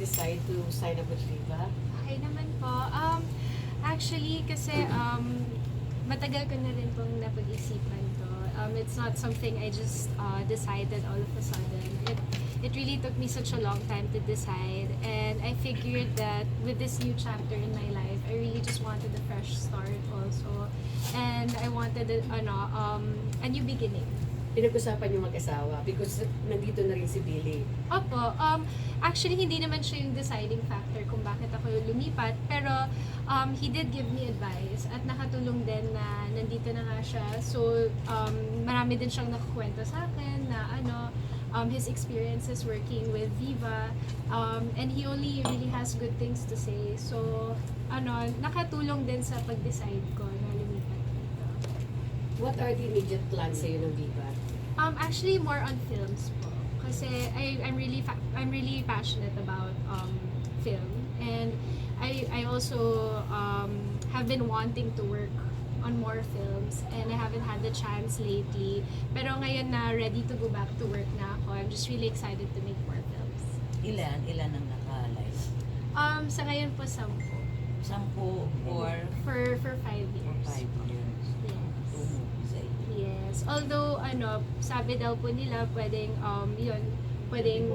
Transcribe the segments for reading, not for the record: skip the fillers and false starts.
decide to sign up with Viva? Okay naman po. Actually, kasi matagal ko na rin pong napag-isipan to. It's not something I just decided all of a sudden. It really took me such a long time to decide, and I figured that with this new chapter in my life, I really just wanted a fresh start also, and I wanted a new beginning. Pinag-usapan yung mag-asawa because nandito na rin si Billy. Opo, actually hindi naman siya yung deciding factor kung bakit ako lumipat, pero he did give me advice at nakatulong din na nandito na nga siya. So marami din siyang nakakwento sa akin na his experiences working with Viva, and he only really has good things to say. So nakatulong din sa pag-decide ko na lumipat dito. What are the immediate plans sa'yo ng Viva? Actually more on films po. Kasi I'm really passionate about film, and I also have been wanting to work on more films, and I haven't had the chance lately. Pero ngayon na ready to go back to work na ako, I'm just really excited to make more films. Ilan ang naka-live? Sa ngayon po 10. 10 For 5 years. 5 years. Yes. 2 movies ay. Yes. Although sabi daw po nila pwedeng within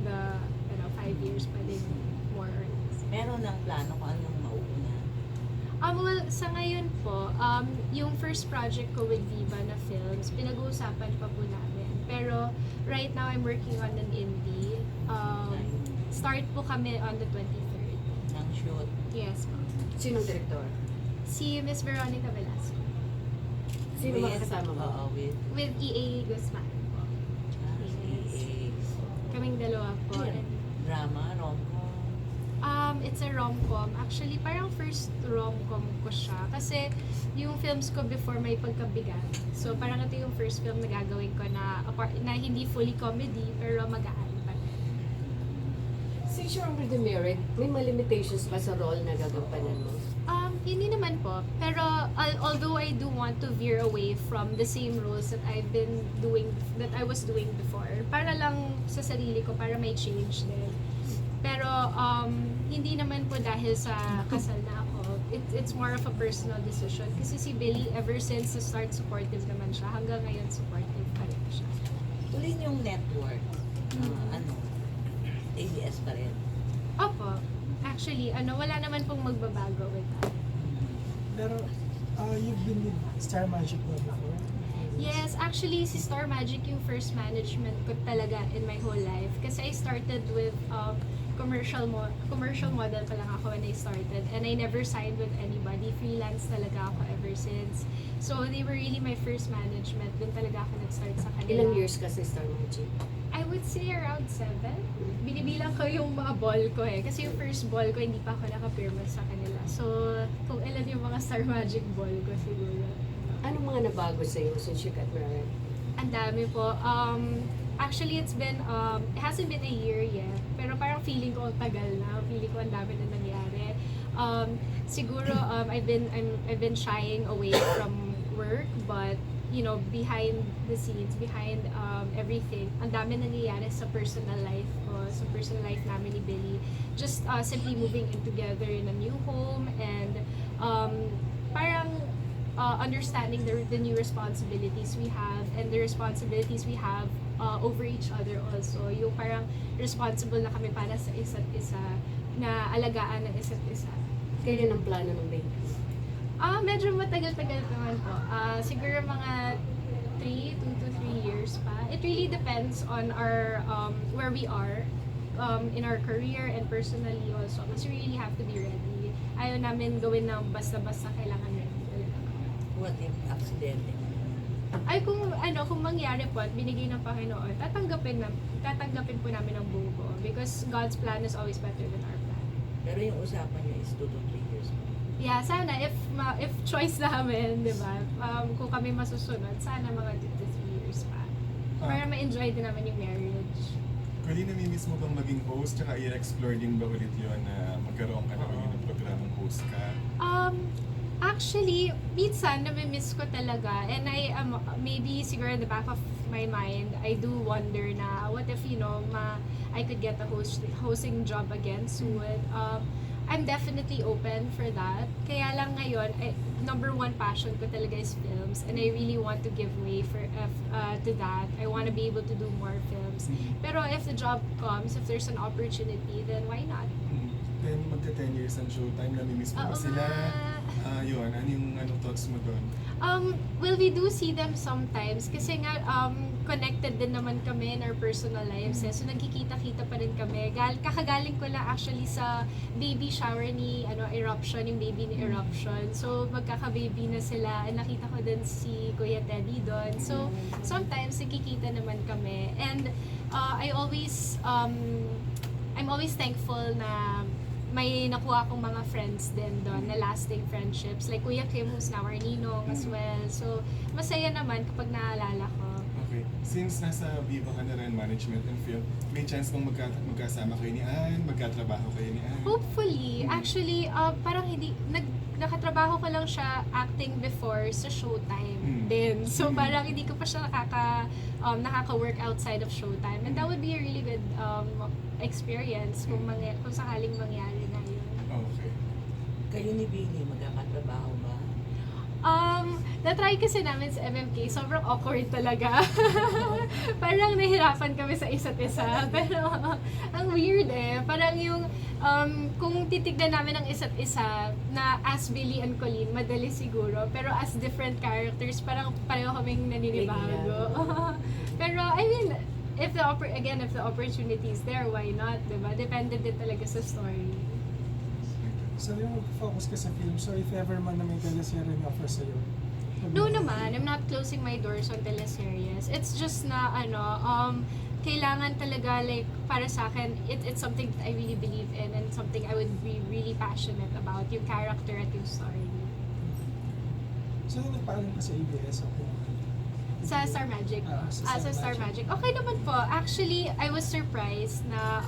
the 5 years pwedeng more earnings. Meron ng plano kung anong mauuna. Well, sa ngayon po, yung first project ko with Viva na films, pinag-uusapan pa po namin. Pero right now I'm working on an indie. Start po kami on the 23rd. Ng shoot. Yes po. Sinong direktor? Si Miss Veronica Velasco. Sino mga kasama mo? Oo, With EA Guzman po. yes. Kaming dalawa po. Yeah. Drama, rom-com. It's a rom-com. Actually, parang first rom-com ko siya. Kasi yung films ko before may pagkabigat. So parang ito yung first film na gagawin ko na hindi fully comedy, pero magaan pa rin. Since you're already married, may mga limitations ba sa role na gagampanan mo? Hindi naman po. Pero although I do want to veer away from the same roles that I was doing before, para lang sa sarili ko, para may change din. Pero hindi naman po dahil sa kasal na ako. It's more of a personal decision. Kasi si Billy, ever since the start, supportive naman siya. Hanggang ngayon, supportive pa rin siya. Tuloy yung network. ABS pa rin. Opo. Actually, wala naman pong magbabago with that. Pero you've been with Star Magic na before? Yes, actually, si Star Magic yung first management ko talaga in my whole life. Kasi I started with commercial model pa lang ako when I started. And I never signed with anybody. Freelance talaga ako ever since. So, they were really my first management. Doon talaga ako nag-start sa kanila. Ilang years ka sa Star Magic? I would say around 7. Binibilang ko yung mga ball ko eh. Kasi yung first ball ko, hindi pa ako nakapirma sa kanila. So, kung ilan yung mga Star Magic ball ko siguro. Anong mga nabago sa'yo since you got married? Ang dami po. Actually, it hasn't been a year yet. Pero parang feeling ko ang tagal na. Feeling ko ang dami na nangyari. Siguro, I've been shying away from work, but behind the scenes, behind everything, ang dami nangyayari sa personal life ko, sa personal life namin ni Billy. Just simply moving in together in a new home, and parang understanding the new responsibilities we have, and the responsibilities we have over each other also. Yung parang responsible na kami para sa isa't isa, na alagaan ng isa't isa. Kailan ang plano ng baby? Medyo matagal-tagal naman po. Siguro mga 2 to 3 years pa. It really depends on our where we are in our career and personally also. Kasi we really have to be ready. Ayaw namin gawin ng basta-basta, kailangan ready talaga. What if aksidente? Ay kung mangyari po at binigay ng Panginoon, tatanggapin po namin ang buo ko, because God's plan is always better than our plan. Pero yung usapan niyo is 2 to 3 years pa. Yeah, sana if choice namin, 'di ba? Kung kami masusunod, sana mga 2 to 3 years pa. Para ma-enjoy din naman yung marriage. Coleen, namimiss mo bang maging host? Tsaka i-explore din ba ulit yun na magkaroon ka na ulit ng programang host ka? Actually, minsan namimiss ko talaga, and maybe siguro in the back of my mind, I do wonder na what if, I could get a hosting job again soon. I'm definitely open for that. Kaya lang ngayon, number one passion ko talaga is films, and I really want to give way to that. I want to be able to do more films. Pero if the job comes, if there's an opportunity, then why not? Then magka 10 years ang Showtime, namimiss mo ba Oo sila? nga. Yun, anong thoughts mo doon? Well, we do see them sometimes kasi nga connected din naman kami in our personal lives. So nagkikita-kita pa rin kami. Kakagaling ko lang actually sa baby shower ni Eruption, yung baby ni Eruption. So magkaka-baby na sila. Nakita ko din si Kuya Teddy doon. So sometimes nagkikita naman kami. And I'm always thankful na may nakuha akong mga friends din doon na lasting friendships. Like Kuya Kim, who's now our ninong as well. So, masaya naman kapag naalala ko. Okay. Since nasa Viva ka na rin, management and film, may chance bang magkasama kayo ni Ann? Magkatrabaho kayo ni Ann? Hopefully. Actually, parang nakatrabaho ko lang siya acting before sa Showtime din. So, parang hindi ko pa siya nakaka-work outside of Showtime. And that would be a really good experience kung sakaling mangyari na yun. Okay. Kayo ni Billy, magkakatrabaho ba? Na-try kasi namin sa MMK, sobrang awkward talaga. Parang nahirapan kami sa isa't isa. Pero, ang weird Parang yung, kung titignan namin ang isa't isa, na as Billy and Coleen, madali siguro. Pero as different characters, parang pareho kaming naninibago. Pero, I mean, if the opportunity is there, why not, diba? Depende din talaga sa story. So yung mag-focus ka sa film, so if ever man na may teleserye na offer sa'yo? No naman, I'm not closing my doors on teleseries. It's just na kailangan talaga, like, para sa akin, it's something that I really believe in and something I would be really passionate about, yung character at yung story. So yung nagpaalam ka sa ABS, okay? Sa Star Magic. Sa Star Magic. Okay naman po. Actually, I was surprised na,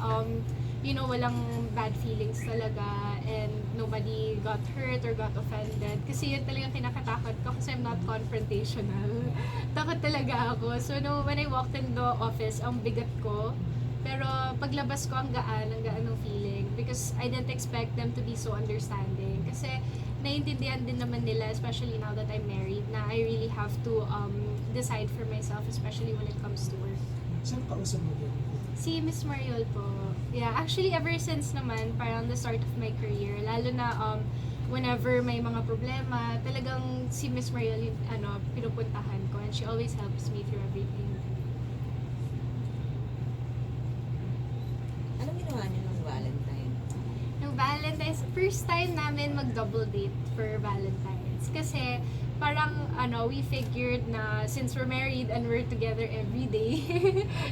walang bad feelings talaga and nobody got hurt or got offended. Kasi yun talagang kinakatakot ko kasi I'm not confrontational. Takot talaga ako. So, when I walked in the office, ang bigat ko. Pero paglabas ko, ang gaan ng feeling. Because I didn't expect them to be so understanding. Kasi naiintindihan din naman nila, especially now that I'm married, na I really have to decide for myself, especially when it comes to work. Sino kausap mo din? Si Miss Mariol po. Yeah, actually ever since naman, parang the start of my career, lalo na whenever may mga problema, talagang si Miss Mariol yung pinupuntahan ko and she always helps me through everything. Anong ginawa niyo nung Valentine? Nung Valentine's, first time namin mag-double date for Valentine's. Kasi parang we figured na since we're married and we're together every day,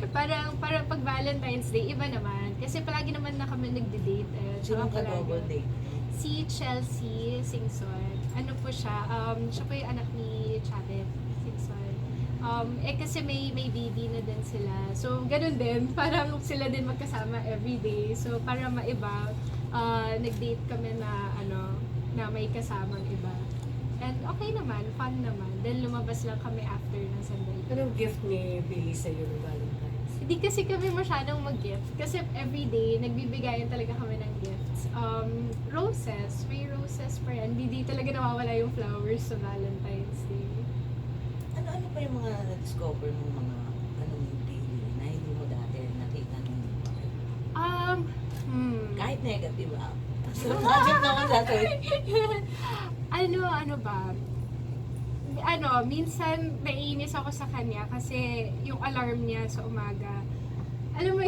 parang pag Valentine's Day, iba naman. Kasi palagi naman na kami nagde-date. Sino ka double date? Si Chelsea Singson. Ano po siya? Siya po yung anak ni Chavez Singson. Kasi may baby na din sila. So, ganun din. Parang sila din magkasama every day. So, para maiba, nag-date kami na may kasamang iba. And okay naman, fun naman. Then lumabas lang kami after ng sandali. Anong gift ni Billy sa'yo ng Valentine's? Hindi kasi kami masyadong mag-gift. Kasi everyday, nagbibigayan talaga kami ng gifts. Roses. May roses pa yan. Hindi talaga nawawala yung flowers sa Valentine's Day. Ano pa yung mga na-discover mong mga Billy na hindi mo dati nakita nung kahit negative So, magic naman sasabihin. Ano ba? Minsan naiinis ako sa kanya kasi yung alarm niya sa umaga. Alam mo,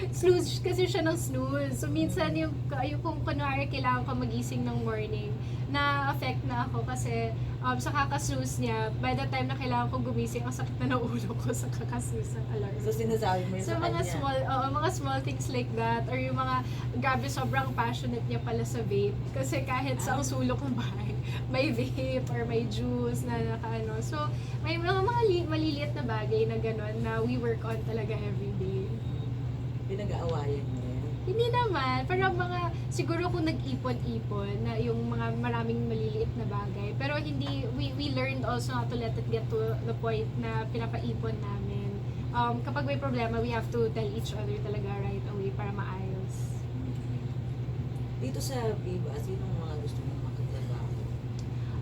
snooze kasi siya ng snooze. So minsan yung kung kunwari kailangan ko magising ng morning, na-affect na ako kasi sa kakasnooze niya, by the time na kailangan ko gumising, ang sakit na ng ulo ko sa kakasnooze ng alarm. So sinasabi mo yun So sa mga kanya? mga small things like that, or yung mga, grabe sobrang passionate niya pala sa vape. Kasi kahit sa ang sulok ng bahay, may vape or may juice na nakaano. So may mga maliliit na bagay na gano'n na we work on talaga everyday. Pinag-aawayan mo yan? Hindi naman, parang siguro kung nag-ipon-ipon na yung mga maraming maliliit na bagay. Pero hindi, we learned also not to let it get to the point na pinapaipon namin. kapag may problema, we have to tell each other talaga right away para maayos. Dito sa Viva, sinong mga gusto mong makatrabaho?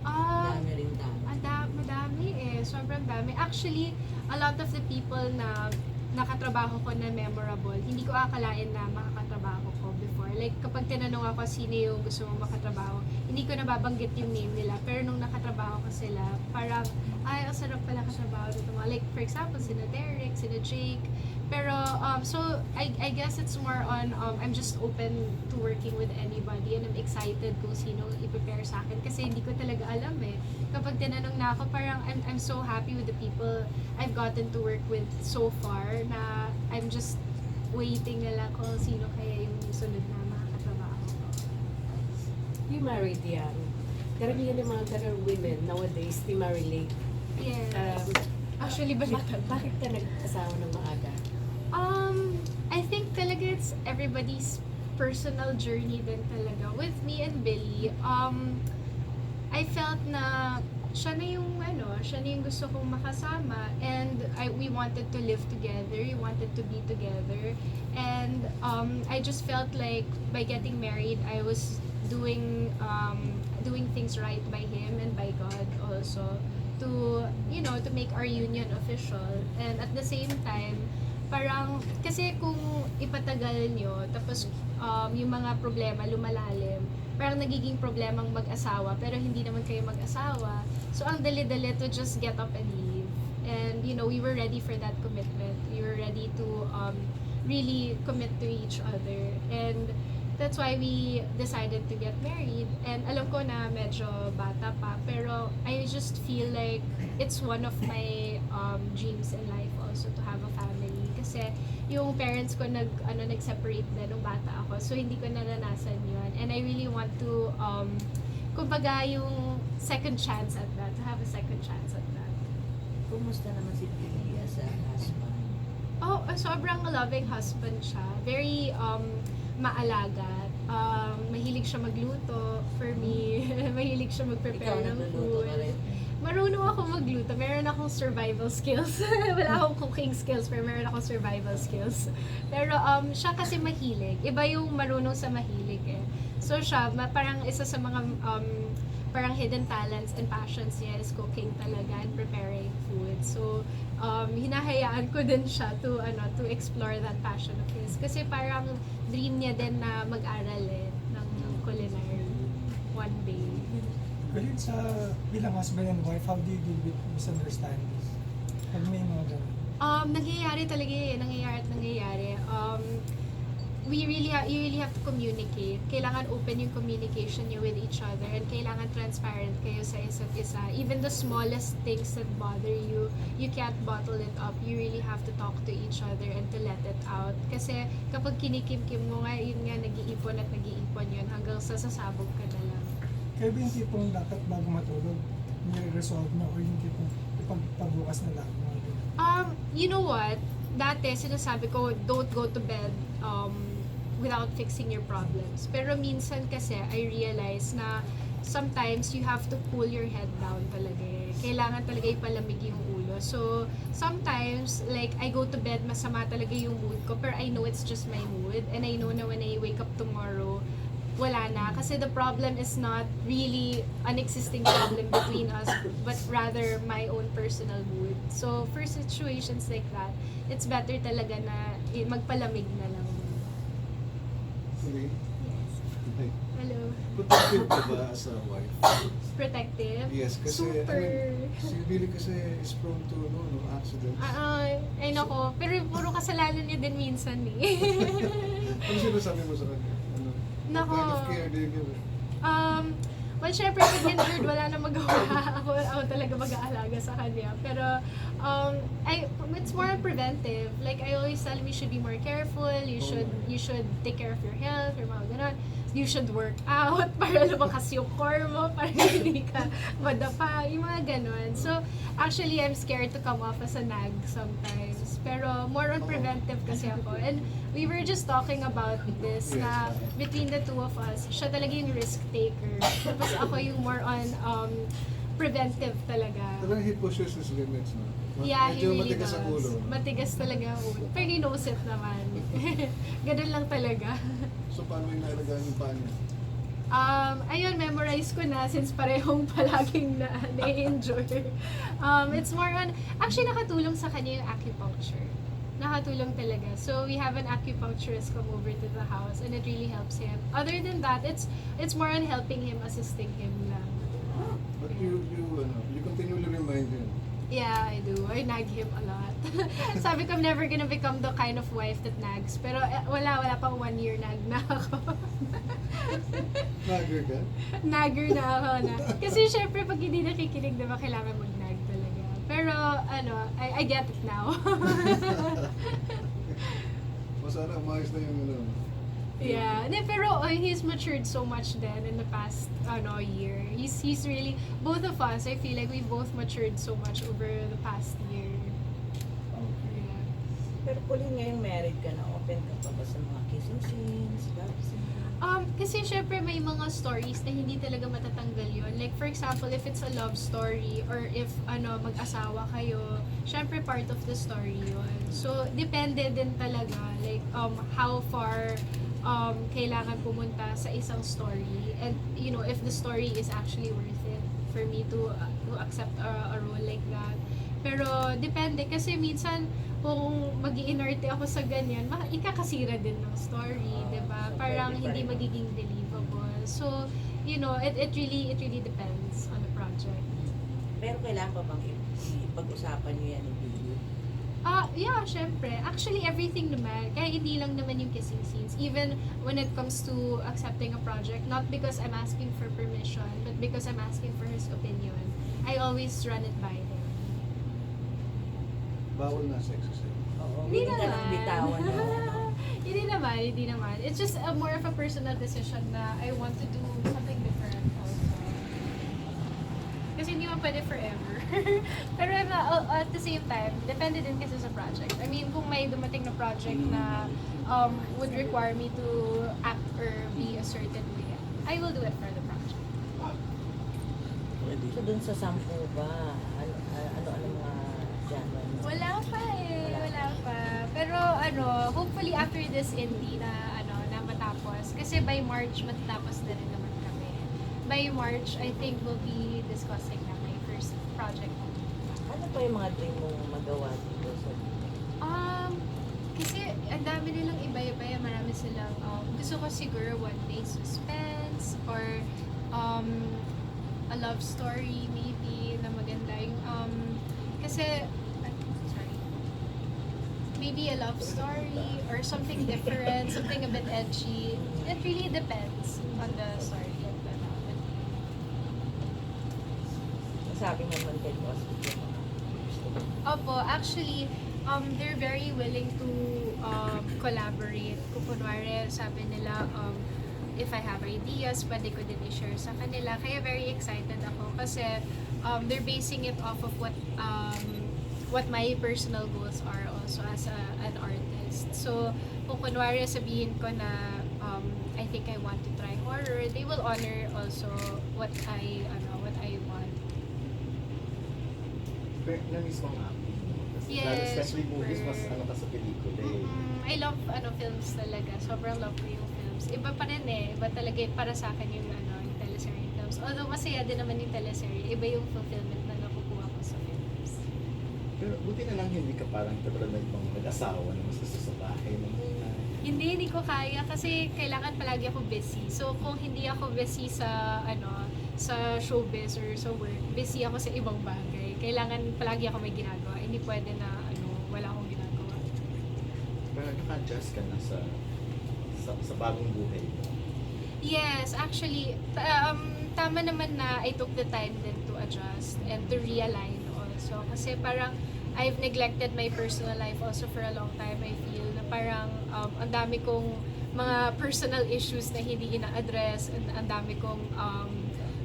Ah, Dami rin dami. madami eh. Sobrang dami. Actually, a lot of the people na nakatrabaho ko na memorable, hindi ko akalain na makakatrabaho ko before. Like, kapag tinanong ako sino yung gusto mong makatrabaho, hindi ko nababanggit yung name nila. Pero nung nakatrabaho ko sila, parang, ay, ang sarap pala katrabaho dito mga. Like, for example, sina Derek, sina Jake. Pero, so, I guess it's more on, I'm just open to working with anybody and I'm excited kung sino i-prepare sa akin kasi hindi ko talaga alam eh. Kapag tinanong na ako, parang I'm so happy with the people I've gotten to work with so far na I'm just waiting na lang kung sino kaya yung sunod na makakatrabaho ko. You married young. Karamihan ng mga career women nowadays, they marry late. Yes. Actually, baliktad. Bakit ka nag-asawa ng maaga? I think talaga it's everybody's personal journey din talaga. With me and Billy, I felt na siya na yung gusto kong makasama and we wanted to live together, we wanted to be together and I just felt like by getting married, I was doing things right by him and by God also to make our union official and at the same time parang kasi kung ipatagal nyo tapos yung mga problema lumalalim parang nagiging problemang mag-asawa pero hindi naman kayo mag-asawa so ang dali-dali to just get up and leave and we were ready for that commitment, we were ready to really commit to each other and that's why we decided to get married and alam ko na medyo bata pa pero I just feel like it's one of my dreams in life also to have a family kasi yung parents ko nag-separate din nung bata ako so hindi ko naranasan yun and I really want to kumbaga yung second chance at that, to have a second chance at that. Kumusta naman si Billy as a husband? Oh, sobrang loving husband siya. Very maalaga. Mahilig siya magluto for me. Mahilig siya mag-prepare Ikaw ng nagluluto food. ka rin? Marunong ako magluto. Meron akong survival skills. Wala akong cooking skills, pero meron akong survival skills. Pero siya kasi mahilig. Iba yung marunong sa mahilig eh. So siya, parang isa sa mga parang hidden talents and passions niya is cooking talaga and preparing food. So, hinahayaan ko din siya to explore that passion of his. Kasi parang dream niya din na mag-aral ng culinary one day. Coleen, sa bilang husband and wife, how do you deal with misunderstandings? Pag may mga ganun. Nangyayari talaga nangyayari. You really have to communicate. Kailangan open yung communication niyo with each other and kailangan transparent kayo sa isa't isa. Even the smallest things that bother you, you can't bottle it up. You really have to talk to each other and to let it out. Kasi kapag kinikimkim mo nga, yun nga nag-iipon yun hanggang sa sasabog ka na lang. Kaya ba yung tipong dapat bago matulog, nire-resolve na o yung tipong ipagpabukas na lang? Mga ganun? You know what? Dati, sinasabi ko, don't go to bed without fixing your problems. Pero minsan kasi, I realize na sometimes you have to cool your head down talaga eh. Kailangan talaga ipalamig yung ulo. So, sometimes, like, I go to bed, masama talaga yung mood ko, pero I know it's just my mood. And I know na when I wake up tomorrow, wala na. Kasi the problem is not really an existing problem between us, but rather my own personal mood. So, for situations like that, it's better talaga na magpalamig na lang. Okay. Yes. Hi. Hello. Protective ka ba as a wife? Protective? Yes, kasi Super. si Billy kasi is prone to accidents. Ay nako. Pero puro kasalanan niya din minsan eh. Ano sinasabi mo sa kanya? Nako. What kind of care do you give her? Well, syempre, pag injured, wala na magawa. Ako talaga mag-aalaga sa kanya. Pero, it's more preventive. Like, I always tell him, you should be more careful. You should take care of your health, your mga ganun. You should work out para lumakas yung core mo, para hindi ka madapa, yung mga ganun. So, actually, I'm scared to come off as a nag sometimes. Pero, more on preventive kasi ako. And we were just talking about this na between the two of us, siya talaga yung risk taker. Tapos ako yung more on preventive talaga. Talagang he pushes his limits na. Yeah, he Medyo really matigas ang does. ulo. Matigas talaga ang ulo. Pero he knows it naman. Ganun lang talaga. So paano yung nailagaan yung paa niya? Ayun, memorize ko na since parehong palaging na-enjoy. It's more on, actually nakatulong sa kanya yung acupuncture. Nakatulong talaga. So we have an acupuncturist come over to the house and it really helps him. Other than that, it's more on helping him, assisting him lang. But you continually remind him. Yeah, I do. I nag him a lot. Sabi ko, I'm never gonna become the kind of wife that nags. Pero wala pang 1 year nag na ako. Nagger ka? Nagger na ako na. Kasi syempre, pag hindi nakikinig, diba, kailangan mag-nag talaga. Pero, I get it now. O sana umayos na yung Yeah. Pero he's matured so much then in the past year. He's really, both of us, I feel like we both matured so much over the past year. Yeah. Pero Coleen, ngayong married ka na, open ka pa ba sa mga kissing scenes, love scenes? Kasi syempre may mga stories na hindi talaga matatanggal yun. Like for example, if it's a love story or if mag-asawa kayo, syempre part of the story yun. So depende din talaga like how far kailangan pumunta sa isang story and if the story is actually worth it for me to accept a role like that. Pero depende kasi minsan kung mag-iinarte ako sa ganyan, ikakasira din ng story, 'di ba? Parang hindi magiging believable. So, it really depends on the project. Pero kailangan pa bang pag-usapan niyo yan ng video? Yeah, syempre. Actually, everything naman. Kaya hindi lang naman yung kissing scenes. Even when it comes to accepting a project, not because I'm asking for permission, but because I'm asking for his opinion. I always run it by him. bawal na sex sa'yo. Oo, Hindi willing ka naman. lang bitawan niya. Hindi naman. It's just more of a personal decision na I want to do something different also. Kasi hindi mo pwede forever. Pero at the same time, depende din kasi sa project. I mean, kung may dumating na project na would require me to act or be a certain way, I will do it for the project. So dun sa 10 ba, ano mga genre mo? Wala pa. Pero hopefully after this indie na matapos. Kasi by March matatapos na rin naman kami. By March, I think we'll be discussing na my first project. Ano pa yung mga dream mong magawa dito sa Kasi ang dami nilang iba-iba, marami silang gusto ko siguro one day suspense or a love story maybe na maganda yung kasi maybe a love story or something different, something a bit edgy. It really depends on the story. Sabi naman kay Boss? Opo, actually, they're very willing to collaborate. Kung kunwari, sabi nila, if I have ideas, pwede ko din i-share sa kanila. Kaya very excited ako kasi they're basing it off of what my personal goals are also as an artist. So, kung kunwari sabihin ko na I think I want to try horror, they will honor also what I want. Na-miss mo ang acting mo. Kasi Yes, especially movies, mas super. ka sa pelikula eh. I love films talaga. Sobrang love ko yung films. Iba pa rin Iba talaga para sa akin yung yung teleserye films. Although masaya din naman yung teleserye, iba yung fulfillment na nakukuha ko sa films. Pero buti na lang hindi ka parang katulad ng ibang mag-asawa na mas gusto sa bahay. Hindi ko kaya kasi kailangan palagi ako busy. So kung hindi ako busy sa sa showbiz or sa work, busy ako sa ibang bagay. Kailangan palagi ako may ginagawa. Hindi pwede na wala akong ginagawa. Pero naka-adjust ka na sa bagong buhay mo. Yes, actually, tama naman na I took the time then to adjust and to realign also. Kasi parang I've neglected my personal life also for a long time. I feel na parang ang dami kong mga personal issues na hindi ina-address and ang dami kong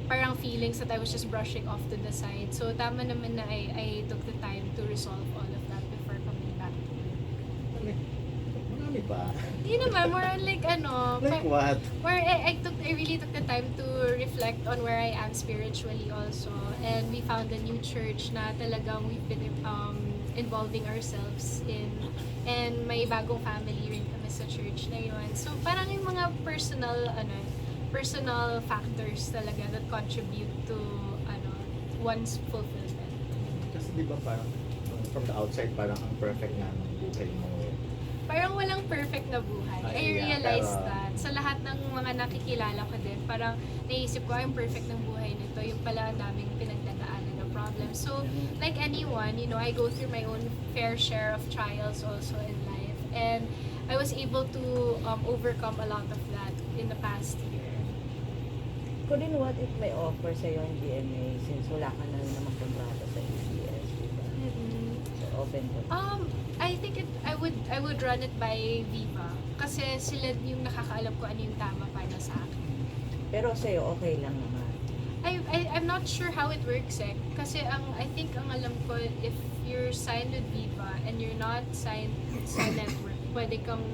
parang feelings that I was just brushing off to the side. So tama naman na I took the time to resolve all of that before coming back to work. Marami ba? Hindi naman, more on like Like what? where I really took the time to reflect on where I am spiritually also, and we found a new church na talagang we've been involving ourselves in, and may bagong family rin kami sa church na yun. So parang yung mga personal factors talaga that contribute to one's fulfillment. Kasi di ba parang from the outside parang ang perfect nga ng buhay mo. Parang walang perfect na buhay. I Yeah, realized pero- that. Sa lahat ng mga nakikilala ko din, parang naisip ko, yung perfect ng buhay nito, yung pala ang daming pinagdadaanan na problem. So, like anyone, I go through my own fair share of trials also in life. And I was able to overcome a lot of that in the past year. Coleen, what if may offer sa'yo ang GMA since wala ka na rin naman kontrata sa ABS, diba? So, open ko. I think I would run it by Viva. Kasi sila yung nakakaalam ko ano yung tama para sa akin. Pero sa'yo, okay lang naman. I'm not sure how it works kasi I think ang alam ko, if you're signed with Viva and you're not signed sa network, pwede kang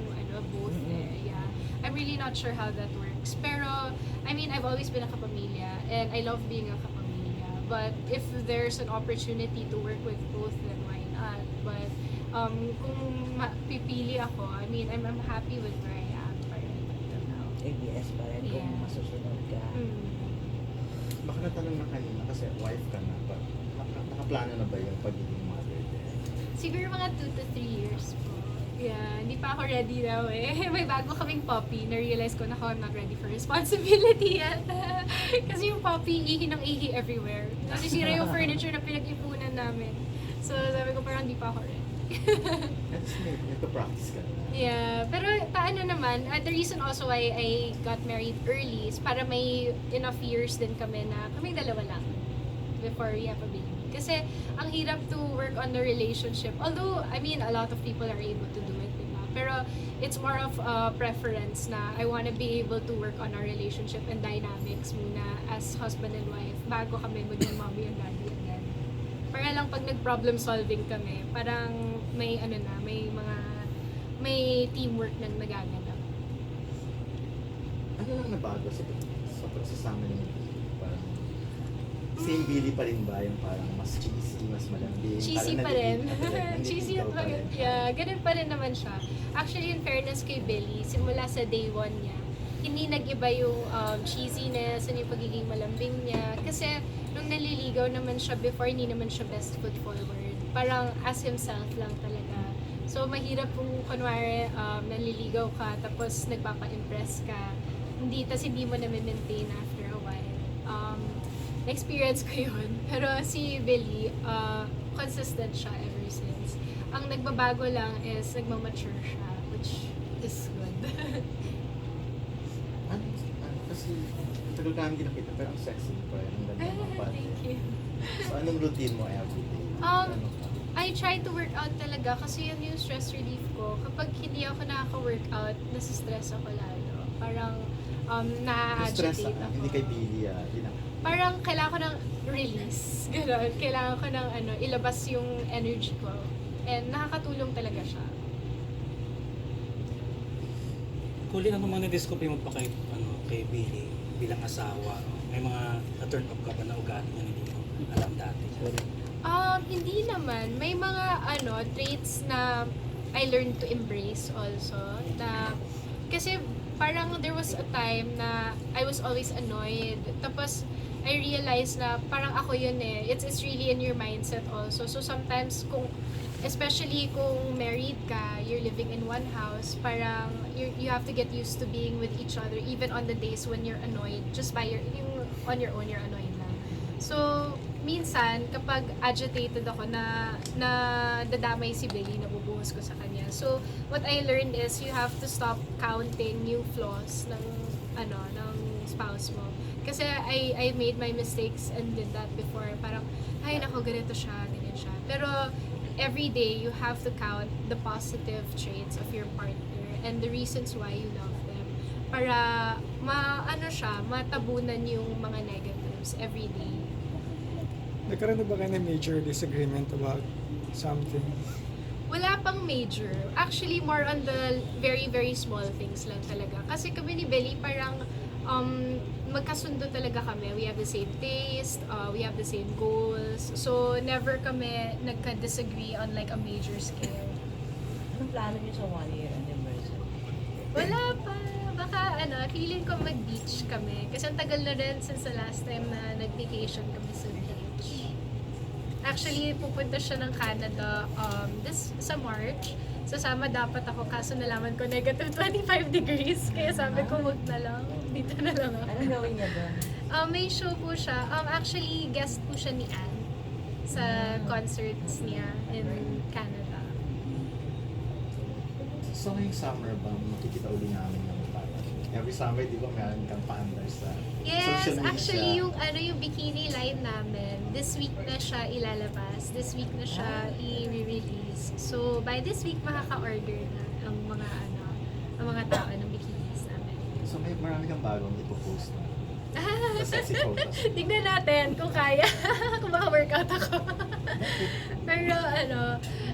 both yeah. I'm really not sure how that works. Pero I mean, I've always been a kapamilya and I love being a kapamilya. But if there's an opportunity to work with both, then why not? But kung pipili ako, I mean, I'm happy with where I am right now. ABS pa rin kung Yeah. masusunod ka. Baka natanong na kanina kasi wife ka na ba? Nakaplano na ba yung pagiging mother din? Siguro mga 2 to 3 years po. Yeah, hindi pa ako ready daw eh. May bago kaming puppy. Na-realize ko na ako, I'm not ready for responsibility yet. Kasi yung puppy, ihi ng ihi everywhere. Nasisira yung furniture na pinag-ipunan namin. So sabi ko parang hindi pa ako ready. At least nagpa-practice ka na. Yeah, pero paano naman, the reason also why I got married early is para may enough years din kami na kaming dalawa lang before we have a baby. Kasi ang hirap to work on the relationship. Although, I mean, a lot of people are able to do it, diba? Pero it's more of a preference na I wanna be able to work on our relationship and dynamics muna as husband and wife bago kami maging mommy and daddy again. Para lang pag nag-problem solving kami, parang may may teamwork na nagaganap. Ano lang nabago sa pagsasama niyo? Parang same Billy pa rin ba? Yung parang mas cheesy, mas malambing? Cheesy parang pa rin. nandito Cheesy pa pa rin. Yeah, ganun pa rin naman siya. Actually, in fairness kay Billy, simula sa day 1 niya, hindi nag-iba yung cheesiness and yung pagiging malambing niya. Kasi nung naliligaw naman siya before, hindi naman siya best foot forward. Parang as himself lang talaga. So, mahirap kung kunwari naliligaw ka tapos nagpapa-impress ka. Tas hindi mo na maintain after a while. Na-experience ko yun. Pero si Billy, consistent siya ever since. Ang nagbabago lang is nagmamature siya, which is good. Kasi tagal ka hindi nakita pero ang sexy pa rin. Ang ganda ng body. Thank you. So anong routine mo everyday? I try to work out talaga kasi yun yung stress relief ko. Kapag hindi ako nakaka-workout, nasistress ako lalo. Parang Stress na-agitate ako. hindi kay Billy Parang kailangan ko ng release. Ganon. Kailangan ko ng ilabas yung energy ko. And nakakatulong talaga siya. Coleen, ano mga na-discover mo pa kay Billy bilang asawa? May mga na-turn off ka ba na ugali na hindi mo alam dati? Hindi naman. May mga traits na I learned to embrace also. Kasi parang there was a time na I was always annoyed. Tapos I realized na parang ako yun eh. It's really in your mindset also. So sometimes especially kung married ka, you're living in one house, parang you have to get used to being with each other even on the days when you're annoyed. Just by on your own, you're annoyed lang. So, minsan, kapag agitated ako na dadamay si Billy, nabubuhos ko sa kanya. So, what I learned is you have to stop counting yung flaws ng spouse mo. Kasi I made my mistakes and did that before. Parang, ay nako, ganito siya, ganyan siya. Pero, every day, you have to count the positive traits of your partner and the reasons why you love them. Para, matabunan yung mga negatives every day. Nagkaroon na ba kayo ng major disagreement about something? Wala pang major. Actually, more on the very, very small things lang talaga. Kasi kami ni Belly parang magkasundo talaga kami. We have the same taste, we have the same goals. So, never kami nagka-disagree on like a major scale. Anong plano niyo sa 1-year anniversary? Wala pa. Baka feeling ko mag-beach kami. Kasi ang tagal na rin since the last time na nag-vacation kami sa beach. Actually, pupunta siya ng Canada sa March. Sasama dapat ako, kaso nalaman ko negative 25 degrees. Kaya sabi ko, wag na lang. Dito na lang ako. Anong gawin niya doon? May show po siya. Actually, guest po siya ni Anne sa concerts niya in Canada. So ngayong summer ba, makikita uli namin yung parang every summer, di ba, meron kang paandar sa Yes, social media? actually yung bikini line namin, this week na siya ilalabas. This week na siya i-release. So by this week makaka-order na ang mga tao ng bikinis namin. So may marami kang bagong ipopost na. Sa sexy photos. Tignan natin kung kaya, kung maka-workout ako. Pero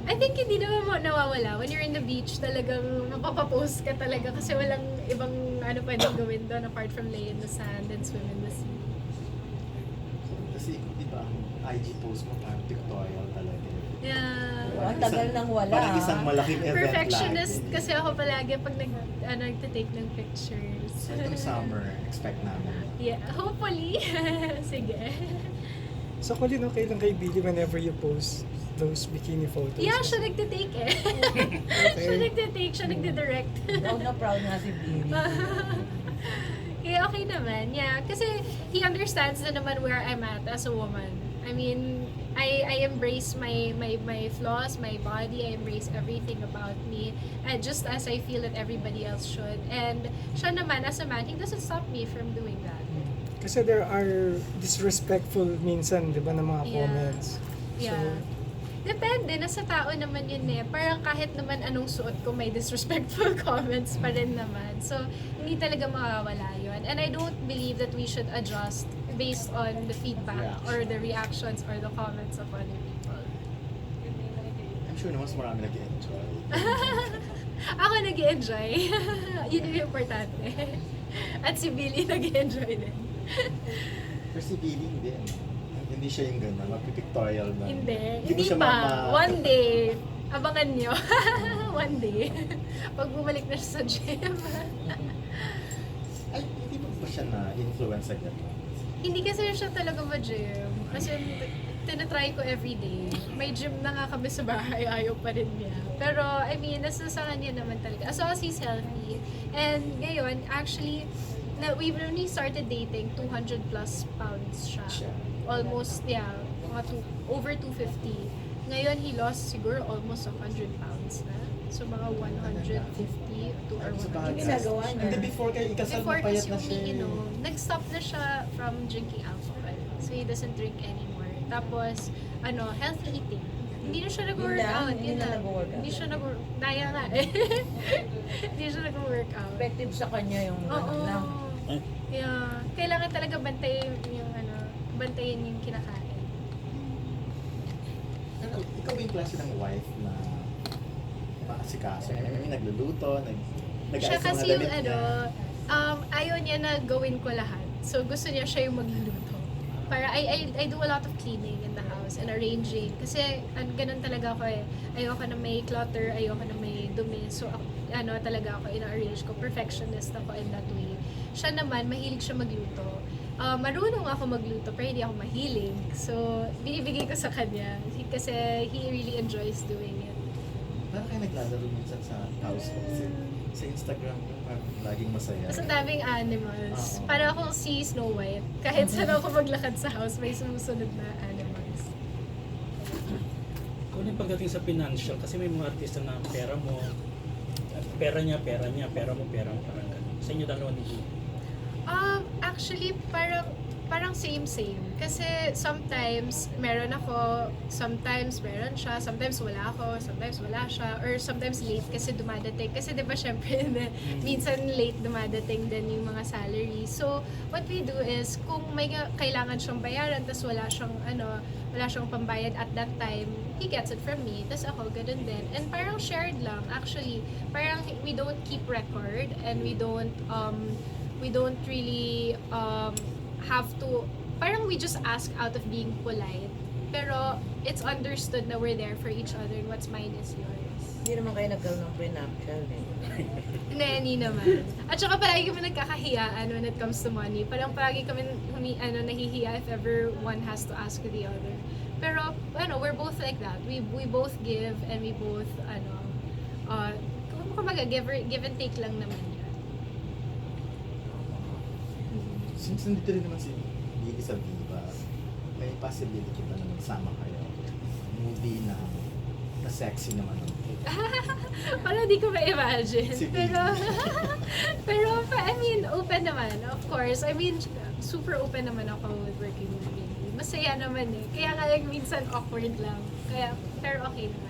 I think hindi naman nawawala. When you're in the beach, talagang mapapapost ka talaga kasi walang ibang pwedeng gawin doon apart from lay in the sand and swim in the sea. Kasi di ba, ang IG post mo parang pictorial talaga. Yeah. Ang tagal nang wala. Parang isang malaking event Perfectionist lagi. kasi ako palagi pag nagtitake ng pictures. So itong summer, expect namin. Yeah, hopefully. Sige. So, Coleen, okay lang kay Billy whenever you post those bikini photos? Yeah, siya nagtitake eh. Siya nagtitake, siya nagdidirect. Proud na proud nga si Billy. Kaya okay naman, yeah. Kasi he understands na naman where I'm at as a woman. I mean, I embrace my flaws, my body, I embrace everything about me, and just as I feel that everybody else should. And siya naman, as a man, he doesn't stop me from doing that. Kasi there are disrespectful minsan, di ba, na mga Yeah. comments. Yeah. Depende, nasa tao naman yun eh. Parang kahit naman anong suot ko, may disrespectful comments pa rin naman. So, hindi talaga mawawala yun. And I don't believe that we should adjust based on the feedback or the reactions or the comments of other people. I'm sure naman mas marami nag-enjoy. Ako nag-enjoy. Yun yung importante. At si Billy nag-enjoy din. Pero si Billy hindi. Hindi siya yung gano'n, magpipictorial na. Hindi mo siya pa. One day. Abangan nyo. One day. Pag bumalik na siya sa gym. Ay, hindi ba siya na-influence agad? Hindi kasi siya talaga ma-gym. Kasi tinatry ko everyday. May gym na nga kami sa bahay, ayaw pa rin niya. Pero, I mean, nasa sa kanya naman talaga. As long as he's healthy. And ngayon, actually, we've only started dating, 200 plus pounds siya. Almost, yeah, over 250. Ngayon, he lost siguro almost 100 pounds na. So, mga 150 to or Sa 100. bagay. Ginagawa niya. Hindi, before kayo ikasal, Before mapayat kasi na siya. umiinom, nag-stop na siya from drinking alcohol. So he doesn't drink anymore. Tapos, healthy eating. Hindi na siya nag-workout. Hindi na nag-workout. Hindi siya nag-workout. Daya nga eh. Hindi siya nag-workout. Effective sa kanya yung Oo. lang. Yeah. Kailangan talaga bantayin yung kinakain. Ikaw ba yung klase ng wife na maasikaso? May nagluluto, Siya nag-ayos ng kasi mga yung damit niya. ayaw niya na gawin ko lahat. So gusto niya siya yung magluluto. Para I do a lot of cleaning in the house and arranging. Kasi ganun talaga ako eh. Ayoko na may clutter, ayoko na may dumi. So talaga ako ina-arrange ko. Perfectionist ako in that way. Siya naman, mahilig siya magluto. Marunong ako magluto pero hindi ako mahilig. So binibigay ko sa kanya. Kasi he really enjoys doing it. Parang kayo naglalaro minsan sa house ko. Sa Instagram mo, parang laging masaya. Mas ang daming animals. Oo. Para akong si Snow White. Kahit saan ako maglakad sa house, may sumusunod na animals. Kung yung pagdating sa financial, kasi may mga artista na pera mo, pera niya, pera mo, parang ganun. Sa inyo dalawa ni Billy. Actually, parang parang same. Kasi sometimes meron ako, sometimes meron siya, sometimes wala ako, sometimes wala siya, or sometimes late kasi dumadating. Kasi di ba syempre, minsan late dumadating din yung mga salary. So, what we do is, kung may kailangan siyang bayaran, tas wala siyang pambayad at that time, he gets it from me, tas ako, ganun din. And parang shared lang, actually. Parang we don't keep record, and we don't really have to, parang we just ask out of being polite. Pero it's understood na we're there for each other and what's mine is yours. Hindi naman kayo nagkaroon ng prenuptial eh. Hindi naman. At saka palagi kami nagkakahiyaan when it comes to money. Parang palagi kami nahihiya if ever one has to ask the other. Pero, we're both like that. We both give and we both, kumbaga, give and take lang naman yan. Since nandito rin naman si Billy sa Viva, may possibility ba na magsama kayo? Movie na sexy naman. Parang di ko ma-imagine. Si pero, I mean, open naman, of course. I mean, super open naman ako with working with Billy. Masaya naman eh. Kaya nga lang minsan awkward lang. Pero okay naman.